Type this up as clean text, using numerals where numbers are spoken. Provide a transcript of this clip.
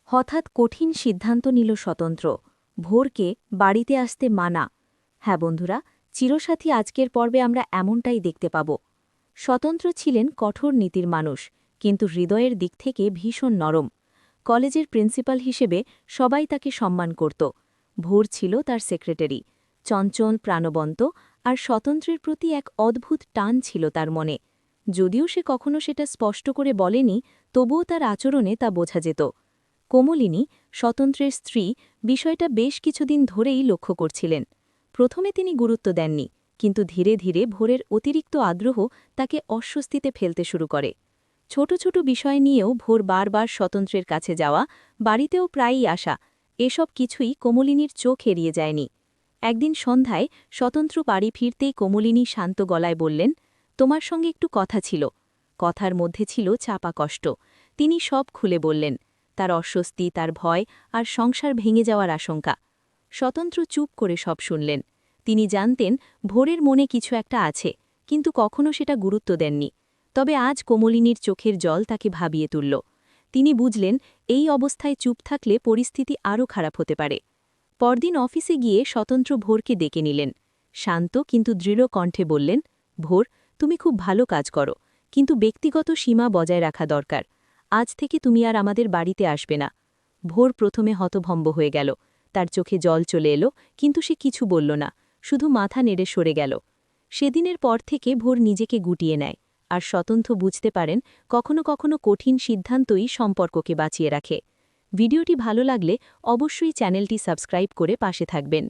হঠাৎ কঠিন সিদ্ধান্ত নিল স্বতন্ত্র। ভোরকে বাড়িতে আসতে মানা। হ্যাঁ বন্ধুরা, চিরসাথী আজকের পর্বে আমরা এমনটাই দেখতে পাব। স্বতন্ত্র ছিলেন কঠোর নীতির মানুষ, কিন্তু হৃদয়ের দিক থেকে ভীষণ নরম। কলেজের প্রিন্সিপাল হিসেবে সবাই তাকে সম্মান করত। ভোর ছিল তার সেক্রেটারি, চঞ্চল, প্রাণবন্ত, আর স্বতন্ত্রের প্রতি এক অদ্ভুত টান ছিল তার মনে। যদিও সে কখনো সেটা স্পষ্ট করে বলেনি, তবুও তার আচরণে তা বোঝা যেত। কোমলিনী, স্বতন্ত্রের স্ত্রী, বিষয়টা বেশ কিছুদিন ধরেই লক্ষ্য করছিলেন। প্রথমে তিনি গুরুত্ব দেননি, কিন্তু ধীরে ধীরে ভোরের অতিরিক্ত আগ্রহ তাকে অস্বস্তিতে ফেলতে শুরু করে। ছোট ছোট বিষয় নিয়েও ভোর বারবার স্বতন্ত্রের কাছে যাওয়া, বাড়িতেও প্রায়ই আসা, এসব কিছুই কোমলিনীর চোখ এড়িয়ে যায়নি। একদিন সন্ধ্যায় স্বতন্ত্র বাড়ি ফিরতেই কোমলিনী শান্ত গলায় বললেন, তোমার সঙ্গে একটু কথা ছিল। কথার মধ্যে ছিল চাপা কষ্ট। তিনি সব খুলে বললেন, তার অস্বস্তি, তার ভয় আর সংসার ভেঙে যাওয়ার আশঙ্কা। স্বতন্ত্র চুপ করে সব শুনলেন। তিনি জানতেন ভোরের মনে কিছু একটা আছে, কিন্তু কখনো সেটা গুরুত্ব দেননি। তবে আজ কোমলিনীর চোখের জল তাকে ভাবিয়ে তুলল। তিনি বুঝলেন এই অবস্থায় চুপ থাকলে পরিস্থিতি আরও খারাপ হতে পারে। পরদিন অফিসে গিয়ে স্বতন্ত্র ভোরকে ডেকে নিলেন। শান্ত কিন্তু দৃঢ় কণ্ঠে বললেন, ভোর, তুমি খুব ভালো কাজ করো, কিন্তু ব্যক্তিগত সীমা বজায় রাখা দরকার। আজ থেকে তুমি আর আমাদের বাড়িতে আসবে না। ভোর প্রথমে হতভম্ব হয়ে গেল। তার চোখে জল চলে এলো, কিন্তু সে কিছু বলল না, শুধু মাথা নেড়ে সরে গেল। সেদিনের পর থেকে ভোর নিজেকে গুটিয়ে নেয়, আর স্বতন্ত্র বুঝতে পারেন কখনো কখনো কঠিন সিদ্ধান্তই সম্পর্ককে বাঁচিয়ে রাখে। ভিডিওটি ভালো লাগলে অবশ্যই চ্যানেলটি সাবস্ক্রাইব করে পাশে থাকবেন।